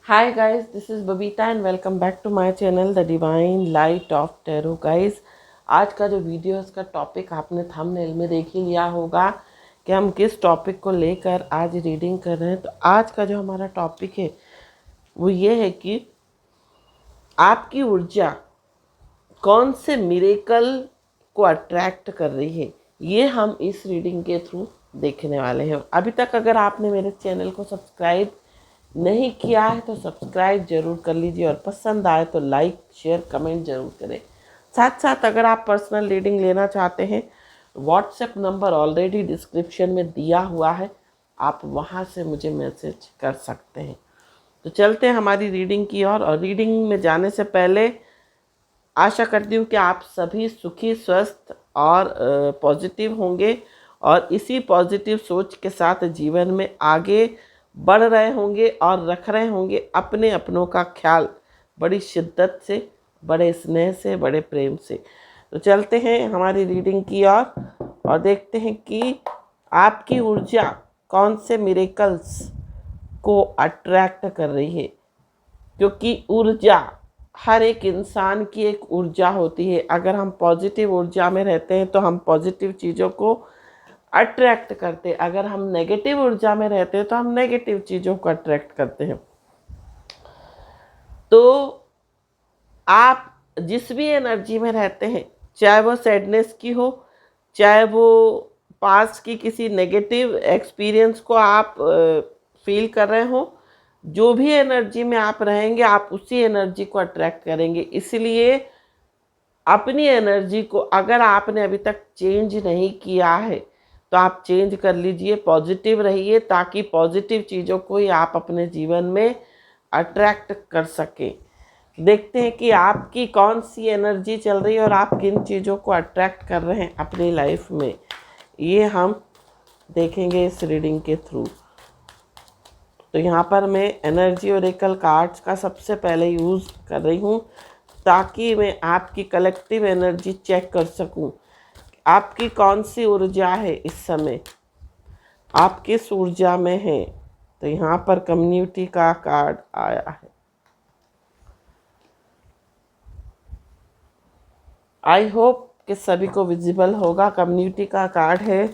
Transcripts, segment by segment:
Hi guys, this is Babita and welcome back to my channel The Divine Light of Tarot guys। आज का जो video है उसका topic आपने thumbnail में देख ही लिया होगा कि हम किस टॉपिक को लेकर आज रीडिंग कर रहे हैं। तो आज का जो हमारा टॉपिक है वो ये है कि आपकी ऊर्जा कौन से मिरेकल को अट्रैक्ट कर रही है, ये हम इस रीडिंग के थ्रू देखने वाले हैं। अभी तक अगर आपने मेरे चैनल को सब्सक्राइब नहीं किया है तो सब्सक्राइब जरूर कर लीजिए और पसंद आए तो लाइक शेयर कमेंट जरूर करें। साथ साथ अगर आप पर्सनल रीडिंग लेना चाहते हैं, व्हाट्सएप नंबर ऑलरेडी डिस्क्रिप्शन में दिया हुआ है, आप वहाँ से मुझे मैसेज कर सकते हैं। तो चलते हैं हमारी रीडिंग की और रीडिंग में जाने से पहले आशा करती हूँ कि आप सभी सुखी स्वस्थ और पॉजिटिव होंगे और इसी पॉजिटिव सोच के साथ जीवन में आगे बढ़ रहे होंगे और रख रहे होंगे अपने अपनों का ख्याल बड़ी शिद्दत से, बड़े स्नेह से, बड़े प्रेम से। तो चलते हैं हमारी रीडिंग की और देखते हैं कि आपकी ऊर्जा कौन से मिरेकल्स को अट्रैक्ट कर रही है। क्योंकि ऊर्जा, हर एक इंसान की एक ऊर्जा होती है। अगर हम पॉजिटिव ऊर्जा में रहते हैं तो हम पॉजिटिव चीज़ों को अट्रैक्ट करते हैं, अगर हम नेगेटिव ऊर्जा में रहते हैं तो हम नेगेटिव चीज़ों को अट्रैक्ट करते हैं। तो आप जिस भी एनर्जी में रहते हैं, चाहे वो सैडनेस की हो, चाहे वो पास्ट की किसी नेगेटिव एक्सपीरियंस को आप फील कर रहे हो, जो भी एनर्जी में आप रहेंगे आप उसी एनर्जी को अट्रैक्ट करेंगे। इसलिए अपनी एनर्जी को अगर आपने अभी तक चेंज नहीं किया है तो आप चेंज कर लीजिए, पॉजिटिव रहिए ताकि पॉजिटिव चीज़ों को ही आप अपने जीवन में अट्रैक्ट कर सकें। देखते हैं कि आपकी कौन सी एनर्जी चल रही है और आप किन चीज़ों को अट्रैक्ट कर रहे हैं अपनी लाइफ में, ये हम देखेंगे इस रीडिंग के थ्रू। तो यहाँ पर मैं एनर्जी ओरेकल कार्ड्स का सबसे पहले यूज़ कर रही हूँ ताकि मैं आपकी कलेक्टिव एनर्जी चेक कर सकूं। आपकी कौन सी ऊर्जा है इस समय, आप किस ऊर्जा में हैं। तो यहाँ पर कम्युनिटी का कार्ड आया है। आई होप कि सभी को विजिबल होगा। कम्युनिटी का कार्ड है,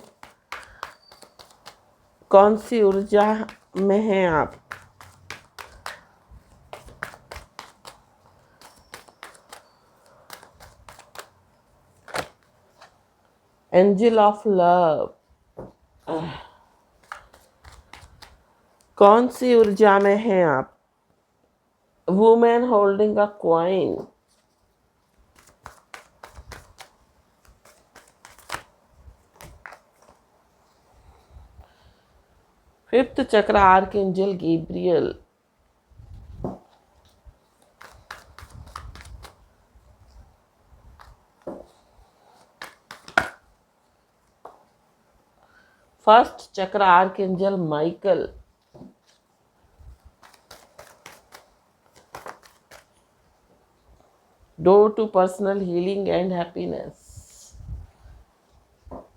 कौन सी ऊर्जा में हैं आप। एंजल ऑफ लव, कौन सी ऊर्जा में हैं आप। Women holding a coin, fifth chakra archangel Gabriel, first chakra archangel Michael, door to personal healing and happiness.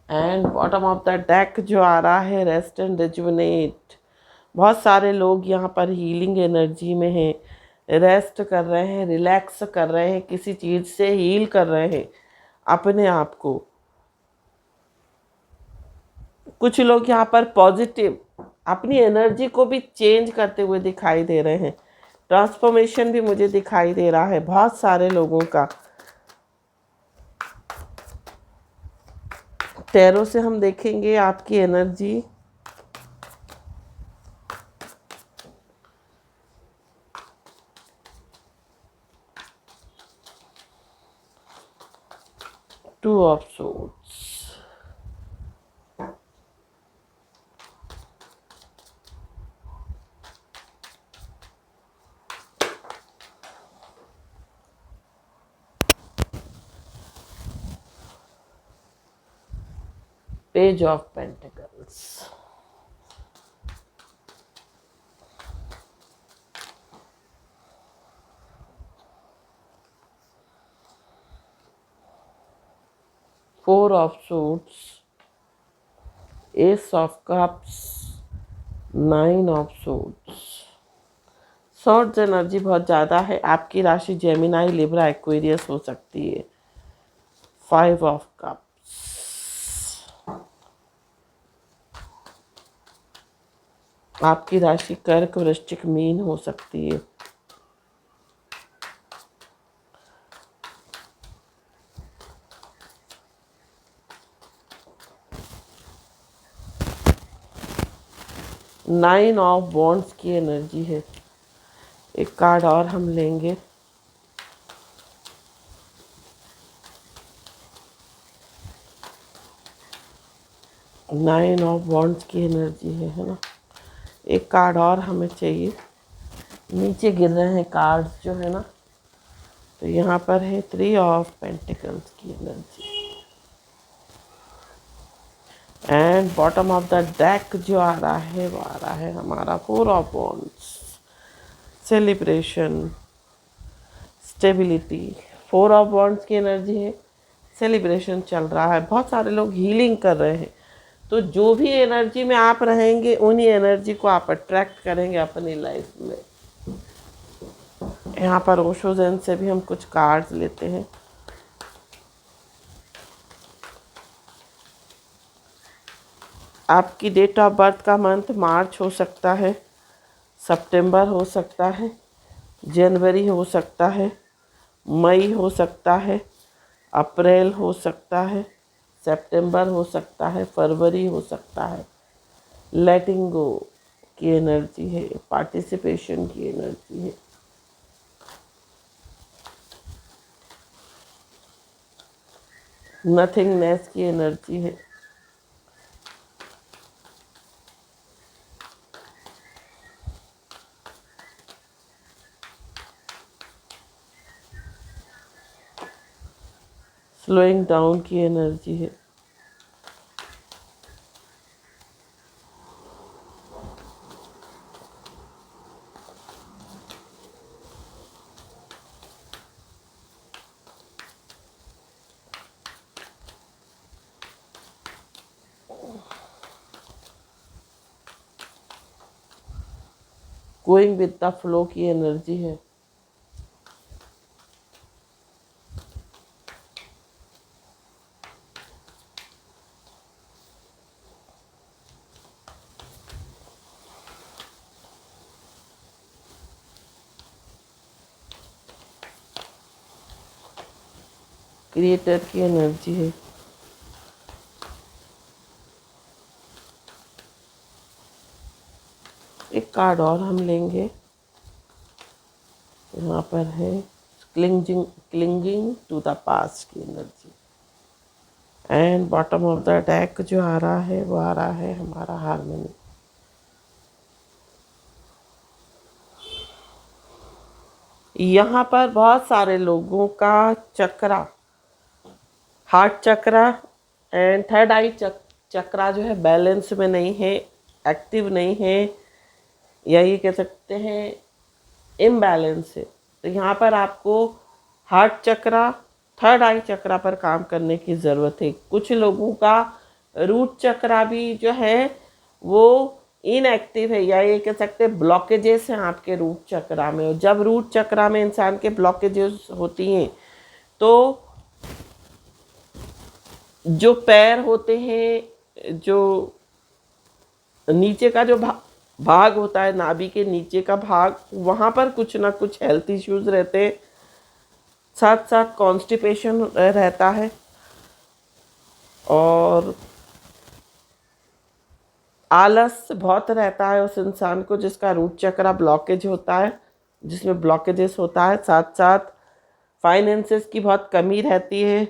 And bottom of the deck जो आ रहा है, रेस्ट एंड रिजुवनेट। बहुत सारे लोग यहाँ पर हीलिंग एनर्जी में हैं, रेस्ट कर रहे हैं, रिलैक्स कर रहे हैं, किसी चीज़ से हील कर रहे हैं अपने आप को। कुछ लोग यहाँ पर पॉजिटिव अपनी एनर्जी को भी चेंज करते हुए दिखाई दे रहे हैं। ट्रांसफॉर्मेशन भी मुझे दिखाई दे रहा है बहुत सारे लोगों का। टैरो से हम देखेंगे आपकी energy. Two of swords, page of pentacles, four of suits, S of cups, nine of suits, source energy बहुत ज़्यादा है। आपकी राशि जेमिनाई, लिब्रा, एक्वेरियस हो सकती है। 5 ऑफ कप्स। आपकी राशि कर्क, वृश्चिक, मीन हो सकती है। नाइन ऑफ वॉन्ड्स की एनर्जी है। एक कार्ड और हम लेंगे। नाइन ऑफ वॉन्ड्स की एनर्जी है ना। एक कार्ड और हमें चाहिए। नीचे गिर रहे हैं कार्ड्स जो है ना, तो यहाँ पर है 3 ऑफ पेंटिकल्स की energy. And bottom of the deck जो आ रहा है वो आ रहा है हमारा 4 of wands. Celebration, stability. 4 of wands की एनर्जी है। सेलिब्रेशन चल रहा है। बहुत सारे लोग हीलिंग कर रहे हैं। तो जो भी एनर्जी में आप रहेंगे उन्हीं एनर्जी को आप अट्रैक्ट करेंगे अपनी लाइफ में। यहाँ पर ओशो ज़ेन से भी हम कुछ कार्ड्स लेते हैं। आपकी डेट ऑफ बर्थ का मंथ मार्च हो सकता है, सितंबर हो सकता है, जनवरी हो सकता है, मई हो सकता है, अप्रैल हो सकता है, सितंबर हो सकता है, फरवरी हो सकता है। लेटिंग गो की एनर्जी है। पार्टिसिपेशन की एनर्जी है। नथिंगनेस की एनर्जी है। स्लोइंग डाउन की एनर्जी है। गोइंग विद द फ्लो की एनर्जी है। क्रिएटर की एनर्जी है। एक कार्ड और हम लेंगे। यहाँ पर है क्लिंगिंग टू द पास्ट की energy. And bottom of the deck जो आ रहा है वो आ रहा है हमारा हार्मनी। यहाँ पर बहुत सारे लोगों का चक्रा, हार्ट चक्रा एंड थर्ड आई चक्रा जो है बैलेंस में नहीं है, एक्टिव नहीं है, या ये कह सकते हैं इम्बैलेंस है। तो यहाँ पर आपको हार्ट चक्रा, थर्ड आई चक्रा पर काम करने की ज़रूरत है। कुछ लोगों का रूट चक्रा भी जो है वो इनएक्टिव है, या ये कह सकते हैं ब्लॉकेजेस हैं आपके रूट चक्रा में। और जब रूट चक्रा में इंसान के ब्लॉकेजेस होती हैं तो जो पैर होते हैं, जो नीचे का जो भाग होता है, नाभि के नीचे का भाग, वहाँ पर कुछ ना कुछ हेल्थ इश्यूज रहते हैं। साथ साथ कॉन्स्टिपेशन रहता है और आलस बहुत रहता है उस इंसान को जिसका रूट चक्रा ब्लॉकेज होता है, जिसमें ब्लॉकेजेस होता है। साथ साथ फाइनेंसेस की बहुत कमी रहती है।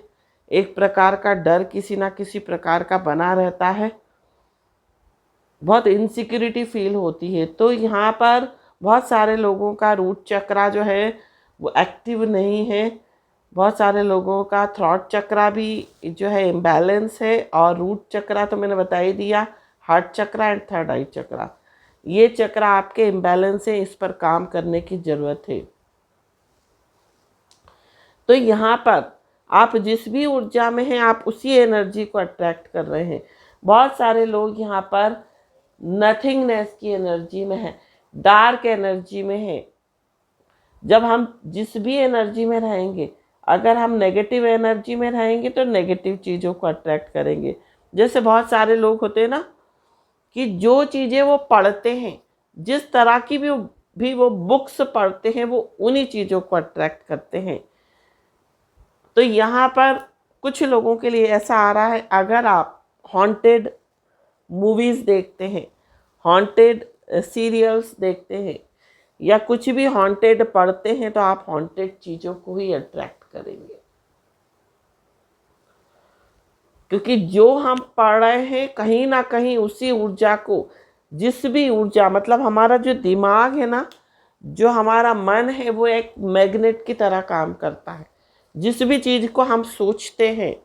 एक प्रकार का डर किसी ना किसी प्रकार का बना रहता है। बहुत इनसिक्योरिटी फील होती है। तो यहाँ पर बहुत सारे लोगों का रूट चक्रा जो है वो एक्टिव नहीं है। बहुत सारे लोगों का थ्रॉट चक्रा भी जो है इम्बैलेंस है। और रूट चक्रा तो मैंने बता ही दिया, हार्ट चक्रा एंड थर्ड आई चक्रा, ये चक्रा आपके इम्बैलेंस है। इस पर काम करने की ज़रूरत है। तो यहाँ पर आप जिस भी ऊर्जा में हैं आप उसी एनर्जी को अट्रैक्ट कर रहे हैं। बहुत सारे लोग यहाँ पर नथिंगनेस की एनर्जी में है, डार्क एनर्जी में है, जब हम जिस भी एनर्जी में रहेंगे, अगर हम नेगेटिव एनर्जी में रहेंगे तो नेगेटिव चीज़ों को अट्रैक्ट करेंगे। जैसे बहुत सारे लोग होते हैं ना कि जो चीज़ें वो पढ़ते हैं, जिस तरह की भी वो बुक्स पढ़ते हैं, वो उन्हीं चीज़ों को अट्रैक्ट करते हैं। तो यहाँ पर कुछ लोगों के लिए ऐसा आ रहा है, अगर आप हॉन्टेड मूवीज़ देखते हैं, हॉन्टेड सीरियल्स देखते हैं, या कुछ भी हॉन्टेड पढ़ते हैं, तो आप हॉन्टेड चीज़ों को ही अट्रैक्ट करेंगे। क्योंकि जो हम पढ़ रहे हैं, कहीं ना कहीं उसी ऊर्जा को, जिस भी ऊर्जा, मतलब हमारा जो दिमाग है ना, जो हमारा मन है, वो एक मैग्नेट की तरह काम करता है। जिस भी चीज़ को हम सोचते हैं,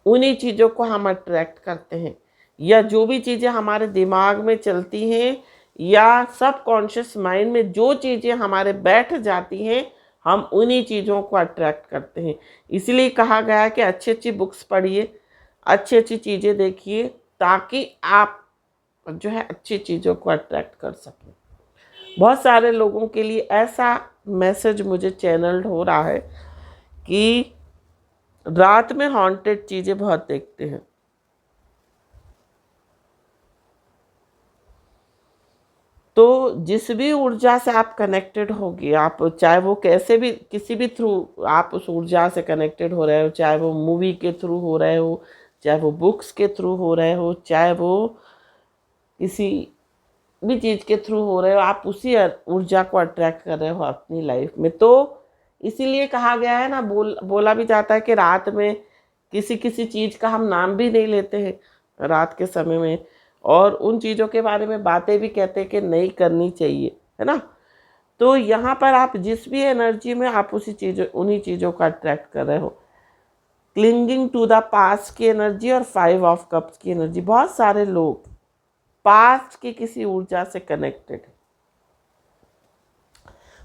उन्हीं चीज़ों को हम अट्रैक्ट करते हैं। या जो भी चीज़ें हमारे दिमाग में चलती हैं, या सबकॉन्शियस माइंड में जो चीज़ें हमारे बैठ जाती हैं, हम उन्हीं चीज़ों को अट्रैक्ट करते हैं। इसलिए कहा गया है कि अच्छी अच्छी बुक्स पढ़िए, अच्छी अच्छी चीज़ें देखिए, ताकि आप जो है अच्छी चीज़ों को अट्रैक्ट कर सकें। बहुत सारे लोगों के लिए ऐसा मैसेज मुझे चैनल्ड हो रहा है कि रात में हॉन्टेड चीज़ें बहुत देखते हैं। तो जिस भी ऊर्जा से आप कनेक्टेड होगी, आप चाहे वो कैसे भी, किसी भी थ्रू आप उस ऊर्जा से कनेक्टेड हो रहे हो, चाहे वो मूवी के थ्रू हो रहे हो, चाहे वो बुक्स के थ्रू हो रहे हो, चाहे वो किसी भी चीज़ के थ्रू हो रहे हो, आप उसी ऊर्जा को अट्रैक्ट कर रहे हो अपनी लाइफ में। तो इसीलिए कहा गया है ना, बोला भी जाता है कि रात में किसी किसी चीज़ का हम नाम भी नहीं लेते हैं रात के समय में, और उन चीज़ों के बारे में बातें भी कहते हैं कि नहीं करनी चाहिए, है ना। तो यहाँ पर आप जिस भी एनर्जी में, आप उन्हीं चीज़ों का अट्रैक्ट कर रहे हो। क्लिंगिंग टू द पास्ट की एनर्जी और 5 ऑफ कप्स की एनर्जी, बहुत सारे लोग पास्ट की किसी ऊर्जा से कनेक्टेड है।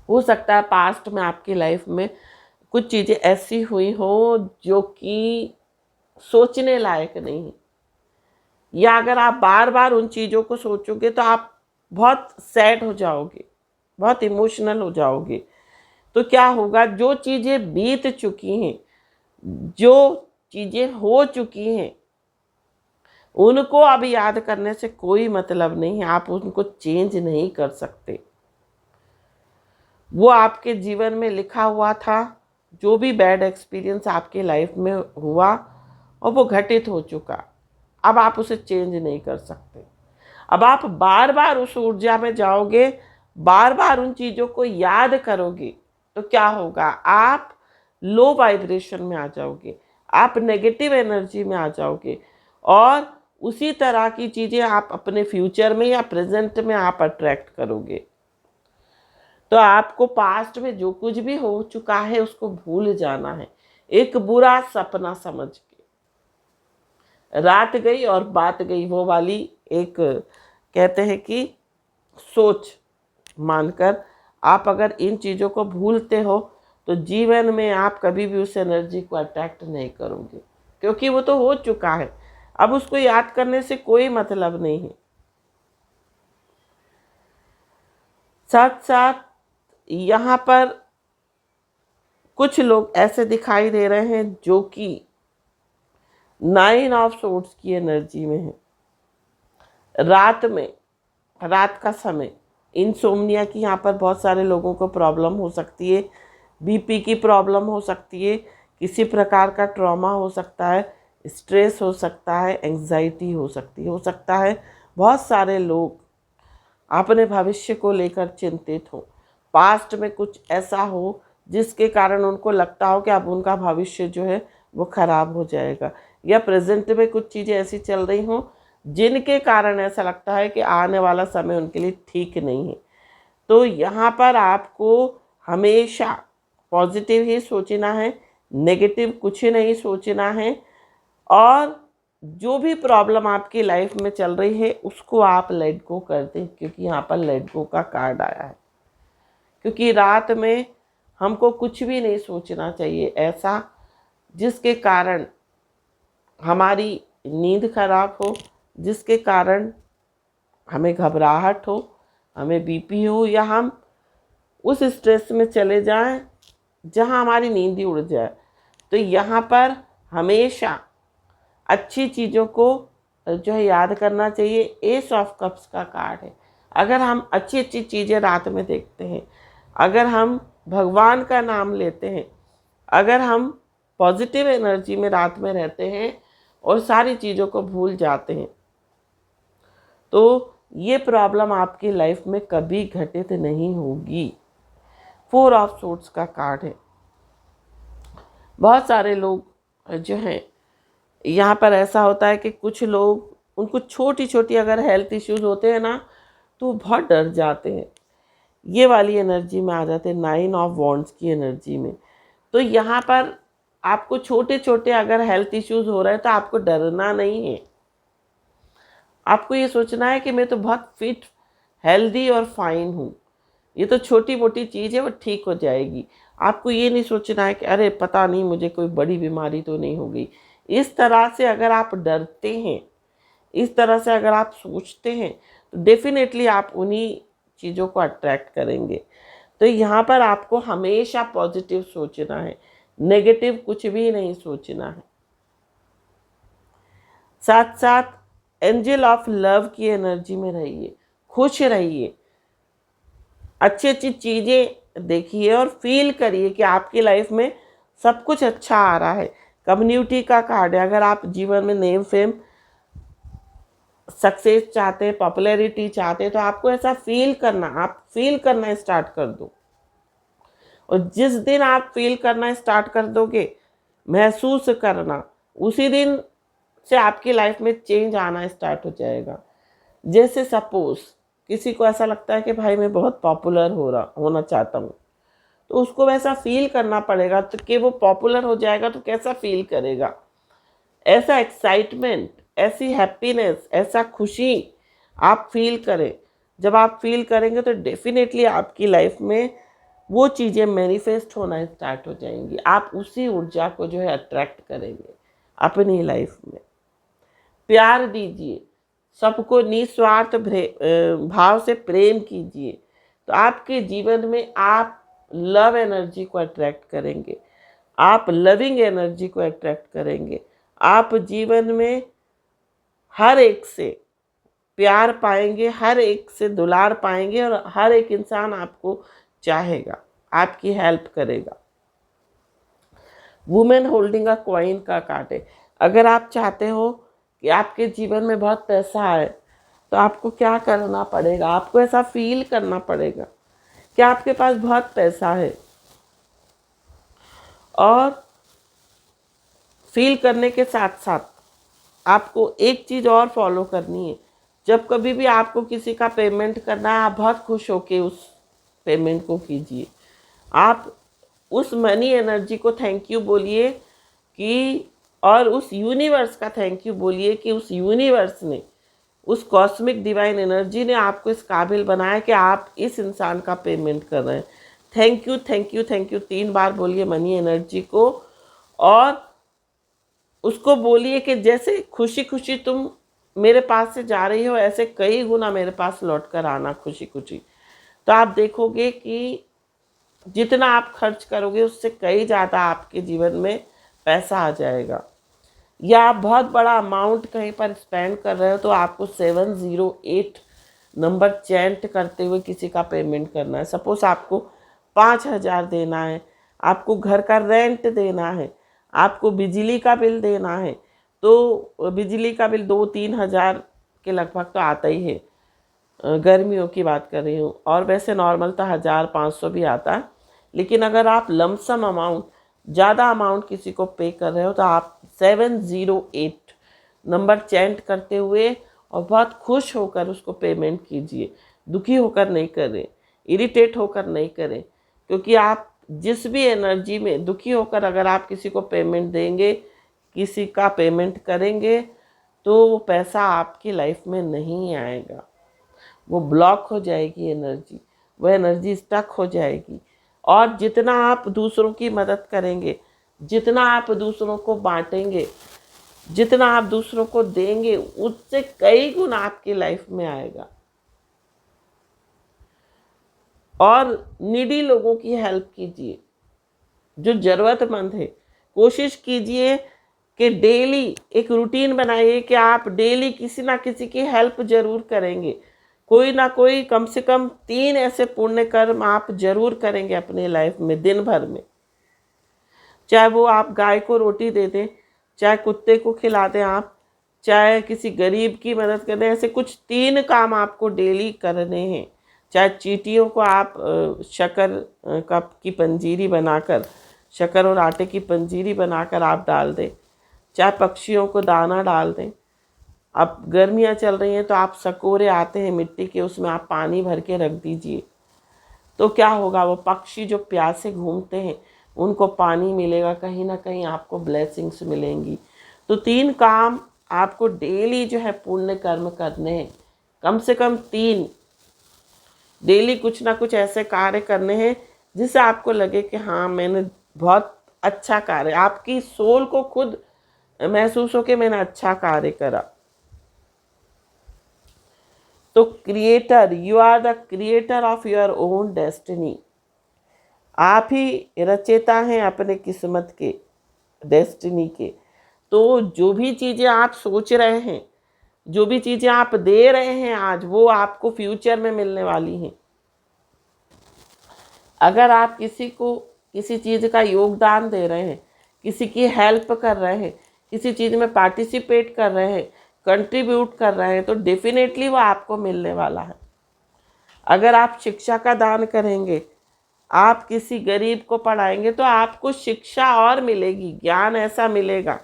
हो सकता है पास्ट में आपकी लाइफ में कुछ चीज़ें ऐसी हुई हो जो कि सोचने लायक नहीं है, या अगर आप बार बार उन चीज़ों को सोचोगे तो आप बहुत सैड हो जाओगे, बहुत इमोशनल हो जाओगे। तो क्या होगा, जो चीज़ें बीत चुकी हैं, जो चीज़ें हो चुकी हैं, उनको अब याद करने से कोई मतलब नहीं है। आप उनको चेंज नहीं कर सकते। वो आपके जीवन में लिखा हुआ था, जो भी बैड एक्सपीरियंस आपके लाइफ में हुआ, और वो घटित हो चुका। अब आप उसे चेंज नहीं कर सकते। अब आप बार बार उस ऊर्जा में जाओगे, बार बार उन चीज़ों को याद करोगे, तो क्या होगा, आप लो वाइब्रेशन में आ जाओगे, आप नेगेटिव एनर्जी में आ जाओगे, और उसी तरह की चीज़ें आप अपने फ्यूचर में या प्रेजेंट में आप अट्रैक्ट करोगे। तो आपको पास्ट में जो कुछ भी हो चुका है उसको भूल जाना है। एक बुरा सपना समझ के, रात गई और बात गई, वो वाली एक कहते हैं कि सोच मानकर आप अगर इन चीज़ों को भूलते हो, तो जीवन में आप कभी भी उस एनर्जी को अट्रैक्ट नहीं करोगे, क्योंकि वो तो हो चुका है। अब उसको याद करने से कोई मतलब नहीं है। साथ साथ यहाँ पर कुछ लोग ऐसे दिखाई दे रहे हैं जो कि 9 ऑफ सोर्ड्स की एनर्जी में है। रात में, रात का समय, इंसोम्निया की यहाँ पर बहुत सारे लोगों को प्रॉब्लम हो सकती है। बीपी की प्रॉब्लम हो सकती है, किसी प्रकार का ट्रॉमा हो सकता है, स्ट्रेस हो सकता है, एंग्जाइटी हो सकता है। बहुत सारे लोग अपने भविष्य को लेकर चिंतित हो, पास्ट में कुछ ऐसा हो जिसके कारण उनको लगता हो कि अब उनका भविष्य जो है वो खराब हो जाएगा, या प्रेजेंट में कुछ चीज़ें ऐसी चल रही हों जिनके कारण ऐसा लगता है कि आने वाला समय उनके लिए ठीक नहीं है। तो यहाँ पर आपको हमेशा पॉजिटिव ही सोचना है, नेगेटिव कुछ नहीं सोचना है, और जो भी प्रॉब्लम आपकी लाइफ में चल रही है उसको आप लेट गो कर दें, क्योंकि यहाँ पर लेट गो का कार्ड आया है। क्योंकि रात में हमको कुछ भी नहीं सोचना चाहिए ऐसा जिसके कारण हमारी नींद खराब हो, जिसके कारण हमें घबराहट हो, हमें बीपी हो, या हम उस स्ट्रेस में चले जाएं जहां हमारी नींद ही उड़ जाए। तो यहाँ पर हमेशा अच्छी चीज़ों को जो है याद करना चाहिए। एस ऑफ कप्स का कार्ड है। अगर हम अच्छी अच्छी चीज़ें रात में देखते हैं, अगर हम भगवान का नाम लेते हैं, अगर हम पॉजिटिव एनर्जी में रात में रहते हैं और सारी चीज़ों को भूल जाते हैं, तो ये प्रॉब्लम आपकी लाइफ में कभी घटित नहीं होगी। 4 ऑफ सोर्ड्स का कार्ड है। बहुत सारे लोग जो हैं, यहाँ पर ऐसा होता है कि कुछ लोग, उनको छोटी छोटी अगर हेल्थ इश्यूज होते हैं ना, तो वो बहुत डर जाते हैं। ये वाली एनर्जी में आ जाते हैं, 9 ऑफ वॉन्ड्स की एनर्जी में। तो यहाँ पर आपको छोटे छोटे अगर हेल्थ इश्यूज हो रहे हैं तो आपको डरना नहीं है। आपको ये सोचना है कि मैं तो बहुत फिट, हेल्दी और फाइन हूँ, ये तो छोटी मोटी चीज़ है, वो ठीक हो जाएगी। आपको ये नहीं सोचना है कि अरे पता नहीं मुझे कोई बड़ी बीमारी तो नहीं हो गई। इस तरह से अगर आप डरते हैं, इस तरह से अगर आप सोचते हैं, तो डेफिनेटली आप उन्हीं चीज़ों को अट्रैक्ट करेंगे। तो यहाँ पर आपको हमेशा पॉजिटिव सोचना है, नेगेटिव कुछ भी नहीं सोचना है। साथ साथ एंजल ऑफ लव की एनर्जी में रहिए, खुश रहिए, अच्छी अच्छी चीज़ें देखिए और फील करिए कि आपकी लाइफ में सब कुछ अच्छा आ रहा है। कम्युनिटी का कार्ड है। अगर आप जीवन में नेम फेम सक्सेस चाहते हैं, पॉपुलैरिटी चाहते हैं, तो आपको ऐसा फील करना, आप फील करना स्टार्ट कर दो। और जिस दिन आप फील करना स्टार्ट कर दोगे, महसूस करना, उसी दिन से आपकी लाइफ में चेंज आना स्टार्ट हो जाएगा। जैसे सपोज किसी को ऐसा लगता है कि भाई मैं बहुत पॉपुलर होना चाहता हूँ, तो उसको वैसा फील करना पड़ेगा। तो कि वो पॉपुलर हो जाएगा तो कैसा फील करेगा, ऐसा एक्साइटमेंट, ऐसी हैप्पीनेस, ऐसा खुशी आप फील करें। जब आप फील करेंगे तो डेफिनेटली आपकी लाइफ में वो चीज़ें मैनिफेस्ट होना स्टार्ट हो जाएंगी। आप उसी ऊर्जा को जो है अट्रैक्ट करेंगे अपनी लाइफ में। प्यार दीजिए, सबको निस्वार्थ भाव से प्रेम कीजिए, तो आपके जीवन में आप लव एनर्जी को अट्रैक्ट करेंगे, आप लविंग एनर्जी को अट्रैक्ट करेंगे। आप जीवन में हर एक से प्यार पाएंगे, हर एक से दुलार पाएंगे और हर एक इंसान आपको चाहेगा, आपकी हेल्प करेगा। वुमेन होल्डिंग अ कॉइन का कार्ड है। अगर आप चाहते हो कि आपके जीवन में बहुत पैसा आए, तो आपको क्या करना पड़ेगा, आपको ऐसा फील करना पड़ेगा कि आपके पास बहुत पैसा है। और फील करने के साथ साथ आपको एक चीज़ और फॉलो करनी है। जब कभी भी आपको किसी का पेमेंट करना है, आप बहुत खुश होके उस पेमेंट को कीजिए। आप उस मनी एनर्जी को थैंक यू बोलिए कि, और उस यूनिवर्स का थैंक यू बोलिए कि उस यूनिवर्स ने, उस कॉस्मिक डिवाइन एनर्जी ने आपको इस काबिल बनाया कि आप इस इंसान का पेमेंट कर रहे हैं। Thank you, thank you, thank you 3 बार बोलिए मनी एनर्जी को। और उसको बोलिए कि जैसे खुशी खुशी तुम मेरे पास से जा रही हो, ऐसे कई गुना मेरे पास लौट कर आना खुशी खुशी। तो आप देखोगे कि जितना आप खर्च करोगे उससे कई ज़्यादा आपके जीवन में पैसा आ जाएगा। या आप बहुत बड़ा अमाउंट कहीं पर स्पेंड कर रहे हो, तो आपको 708 नंबर चैंट करते हुए किसी का पेमेंट करना है। सपोज आपको 5,000 देना है, आपको घर का रेंट देना है, आपको बिजली का बिल देना है, तो बिजली का बिल 2-3 हज़ार के लगभग तो आता ही है। गर्मियों की बात कर रही हूँ, और वैसे नॉर्मल तो 1,500 भी आता है। लेकिन अगर आप लमसम अमाउंट, ज़्यादा अमाउंट किसी को पे कर रहे हो, तो आप 708 नंबर चैंट करते हुए और बहुत खुश होकर उसको पेमेंट कीजिए। दुखी होकर नहीं करें, इरिटेट होकर नहीं करें, क्योंकि आप जिस भी एनर्जी में दुखी होकर अगर आप किसी को पेमेंट देंगे, किसी का पेमेंट करेंगे, तो वो पैसा आपकी लाइफ में नहीं आएगा। वो ब्लॉक हो जाएगी एनर्जी, वो एनर्जी स्टक हो जाएगी। और जितना आप दूसरों की मदद करेंगे, जितना आप दूसरों को बांटेंगे, जितना आप दूसरों को देंगे, उससे कई गुना आपकी लाइफ में आएगा। और नीडी लोगों की हेल्प कीजिए, जो ज़रूरतमंद है। कोशिश कीजिए कि डेली एक रूटीन बनाइए कि आप डेली किसी ना किसी की हेल्प ज़रूर करेंगे। कोई ना कोई कम से कम 3 ऐसे पुण्य कर्म आप ज़रूर करेंगे अपनी लाइफ में दिन भर में। चाहे वो आप गाय को रोटी दे दें, चाहे कुत्ते को खिला दें आप, चाहे किसी गरीब की मदद कर दें। ऐसे कुछ 3 काम आपको डेली करने हैं। चाहे चींटियों को आप शक्कर की पंजीरी बनाकर, शक्कर और आटे की पंजीरी बनाकर आप डाल दें, चाहे पक्षियों को दाना डाल दें। अब गर्मियाँ चल रही हैं तो आप सकोरे आते हैं मिट्टी के, उसमें आप पानी भर के रख दीजिए। तो क्या होगा, वो पक्षी जो प्यासे घूमते हैं उनको पानी मिलेगा, कहीं ना कहीं आपको ब्लेसिंग्स मिलेंगी। तो 3 काम आपको डेली जो है पुण्य कर्म करने हैं, कम से कम 3 डेली कुछ ना कुछ ऐसे कार्य करने हैं जिससे आपको लगे कि हाँ मैंने बहुत अच्छा कार्य, आपकी सोल को खुद महसूस हो कि मैंने अच्छा कार्य करा। तो creator, you are the creator of your own destiny. आप ही रचेता हैं अपने किस्मत के, डेस्टिनी के। तो जो भी चीज़ें आप सोच रहे हैं, जो भी चीज़ें आप दे रहे हैं आज, वो आपको फ्यूचर में मिलने वाली हैं। अगर आप किसी को किसी चीज़ का योगदान दे रहे हैं, किसी की हेल्प कर रहे हैं, किसी चीज़ में पार्टिसिपेट कर रहे हैं, कंट्रीब्यूट कर रहे हैं, तो डेफिनेटली वो आपको मिलने वाला है। अगर आप शिक्षा का दान करेंगे, आप किसी गरीब को पढ़ाएंगे, तो आपको शिक्षा और मिलेगी, ज्ञान ऐसा मिलेगा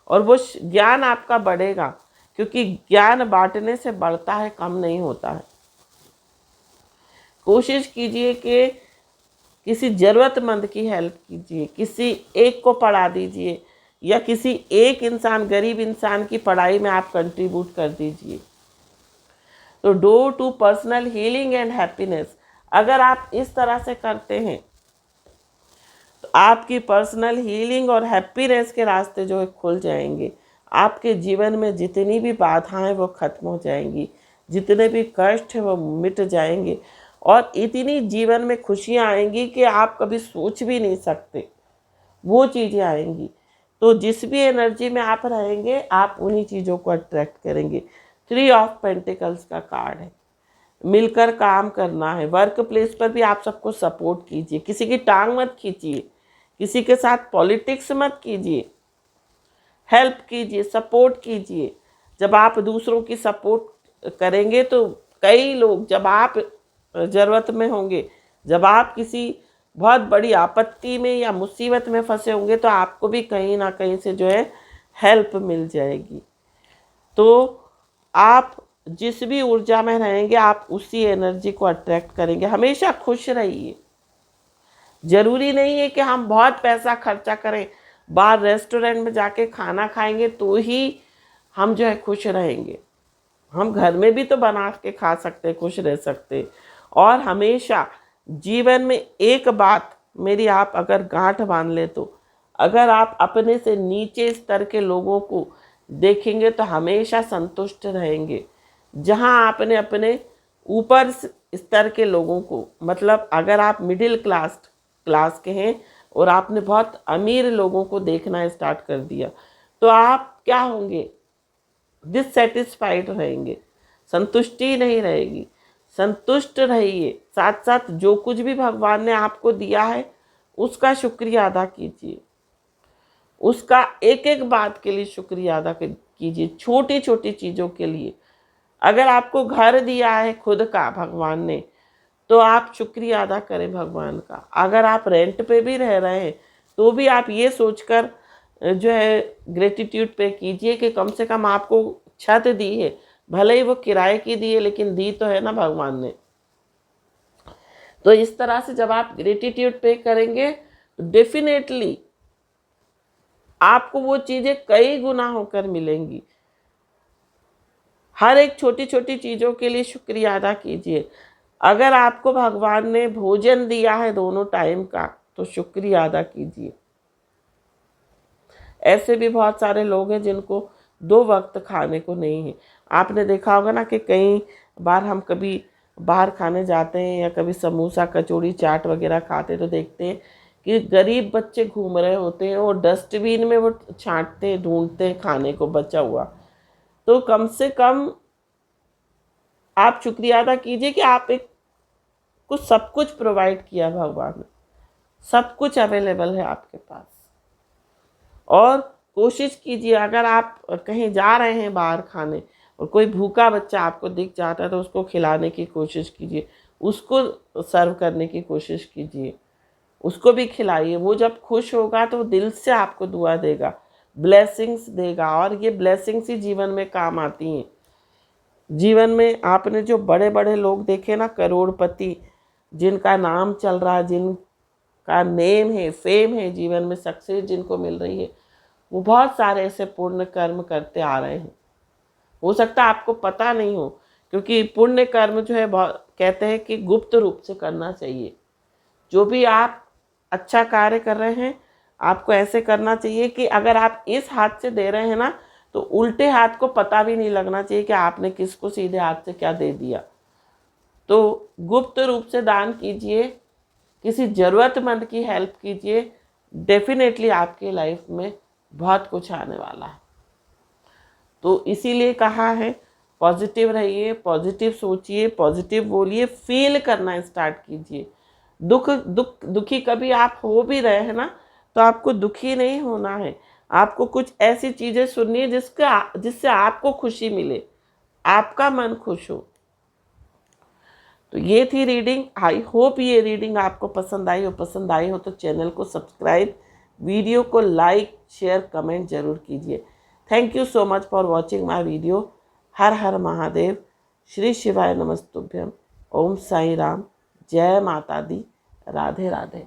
और वो ज्ञान आपका बढ़ेगा, क्योंकि ज्ञान बांटने से बढ़ता है, कम नहीं होता है। कोशिश कीजिए कि किसी ज़रूरतमंद की हेल्प कीजिए, किसी एक को पढ़ा दीजिए, या किसी एक इंसान, गरीब इंसान की पढ़ाई में आप कंट्रीब्यूट कर दीजिए। तो door to personal healing and happiness, अगर आप इस तरह से करते हैं तो आपकी पर्सनल हीलिंग और हैप्पीनेस के रास्ते जो है खुल जाएंगे। आपके जीवन में जितनी भी बाधाएं वो खत्म हो जाएंगी, जितने भी कष्ट हैं वो मिट जाएंगे, और इतनी जीवन में खुशियां आएंगी कि आप कभी सोच भी नहीं सकते, वो चीज़ें आएंगी। तो जिस भी एनर्जी में आप रहेंगे, आप उन्हीं चीज़ों को अट्रैक्ट करेंगे। 3 ऑफ पेंटिकल्स का कार्ड है, मिलकर काम करना है। वर्क प्लेस पर भी आप सबको सपोर्ट कीजिए, किसी की टांग मत खींचिए, किसी के साथ पॉलिटिक्स मत कीजिए, हेल्प कीजिए, सपोर्ट कीजिए। जब आप दूसरों की सपोर्ट करेंगे तो कई लोग, जब आप ज़रूरत में होंगे, जब आप किसी बहुत बड़ी आपत्ति में या मुसीबत में फंसे होंगे, तो आपको भी कहीं ना कहीं से जो है हेल्प मिल जाएगी। तो आप जिस भी ऊर्जा में रहेंगे, आप उसी एनर्जी को अट्रैक्ट करेंगे। हमेशा खुश रहिए। ज़रूरी नहीं है कि हम बहुत पैसा खर्चा करें, बाहर रेस्टोरेंट में जाके खाना खाएंगे तो ही हम जो है खुश रहेंगे। हम घर में भी तो बना के खा सकते, खुश रह सकते। और हमेशा जीवन में एक बात मेरी आप अगर गांठ बांध ले, तो अगर आप अपने से नीचे स्तर के लोगों को देखेंगे तो हमेशा संतुष्ट रहेंगे। जहां आपने अपने ऊपर स्तर के लोगों को, मतलब अगर आप मिडिल क्लास के हैं और आपने बहुत अमीर लोगों को देखना स्टार्ट कर दिया, तो आप क्या होंगे, डिससेटिस्फाइड रहेंगे, संतुष्टि नहीं रहेगी। संतुष्ट रहिए, साथ साथ जो कुछ भी भगवान ने आपको दिया है उसका शुक्रिया अदा कीजिए, उसका एक एक बात के लिए शुक्रिया अदा कीजिए, छोटी छोटी चीज़ों के लिए। अगर आपको घर दिया है खुद का भगवान ने, तो आप शुक्रिया अदा करें भगवान का। अगर आप रेंट पे भी रह रहे हैं तो भी आप ये सोचकर जो है ग्रेटिट्यूड पे कीजिए कि कम से कम आपको छत दी है, भले ही वो किराए की दी है, लेकिन दी तो है ना भगवान ने। तो इस तरह से जब आप ग्रेटिट्यूड पे करेंगे तो डेफिनेटली आपको वो चीज़ें कई गुना होकर मिलेंगी। हर एक छोटी छोटी चीज़ों के लिए शुक्रिया अदा कीजिए। अगर आपको भगवान ने भोजन दिया है दोनों टाइम का, तो शुक्रिया अदा कीजिए। ऐसे भी बहुत सारे लोग हैं जिनको 2 वक्त खाने को नहीं है। आपने देखा होगा ना कि कई बार हम कभी बाहर खाने जाते हैं या कभी समोसा कचौड़ी चाट वगैरह खाते तो देखते हैं कि गरीब बच्चे घूम रहे होते हैं और डस्टबिन में वो छांटते हैं, ढूंढते हैं खाने को बचा हुआ। तो कम से कम आप शुक्रिया अदा कीजिए कि आप एक कुछ सब कुछ प्रोवाइड किया भगवान ने, सब कुछ अवेलेबल है आपके पास। और कोशिश कीजिए अगर आप कहीं जा रहे हैं बाहर खाने और कोई भूखा बच्चा आपको दिख जाता है तो उसको खिलाने की कोशिश कीजिए, उसको सर्व करने की कोशिश कीजिए, उसको भी खिलाइए। वो जब खुश होगा तो वो दिल से आपको दुआ देगा, ब्लेसिंग्स देगा, और ये ब्लेसिंग्स ही जीवन में काम आती हैं। जीवन में आपने जो बड़े बड़े लोग देखे ना, करोड़पति, जिनका नाम चल रहा, जिनका नेम है, फेम है, जीवन में सक्सेस जिनको मिल रही है, वो बहुत सारे ऐसे पुण्य कर्म करते आ रहे हैं। हो सकता है आपको पता नहीं हो, क्योंकि पुण्य कर्म जो है बहुत कहते हैं कि गुप्त रूप से करना चाहिए। जो भी आप अच्छा कार्य कर रहे हैं आपको ऐसे करना चाहिए कि अगर आप इस हाथ से दे रहे हैं ना तो उल्टे हाथ को पता भी नहीं लगना चाहिए कि आपने किसको सीधे हाथ से क्या दे दिया। तो गुप्त रूप से दान कीजिए, किसी ज़रूरतमंद की हेल्प कीजिए, डेफिनेटली आपकी लाइफ में बहुत कुछ आने वाला है। तो इसीलिए कहा है पॉजिटिव रहिए, पॉजिटिव सोचिए, पॉजिटिव बोलिए, फील करना स्टार्ट कीजिए। दुखी कभी आप हो भी रहे हैं ना तो आपको दुखी नहीं होना है, आपको कुछ ऐसी चीज़ें सुननी है जिससे आपको खुशी मिले, आपका मन खुश हो। तो ये थी रीडिंग। आई होप ये रीडिंग आपको पसंद आई हो। पसंद आई हो तो चैनल को सब्सक्राइब, वीडियो को लाइक शेयर कमेंट जरूर कीजिए। Thank you so much for watching my video. हर हर महादेव, श्री शिवाय नमस्तुभ्यम, ओम साई राम, जय माता दी, राधे राधे।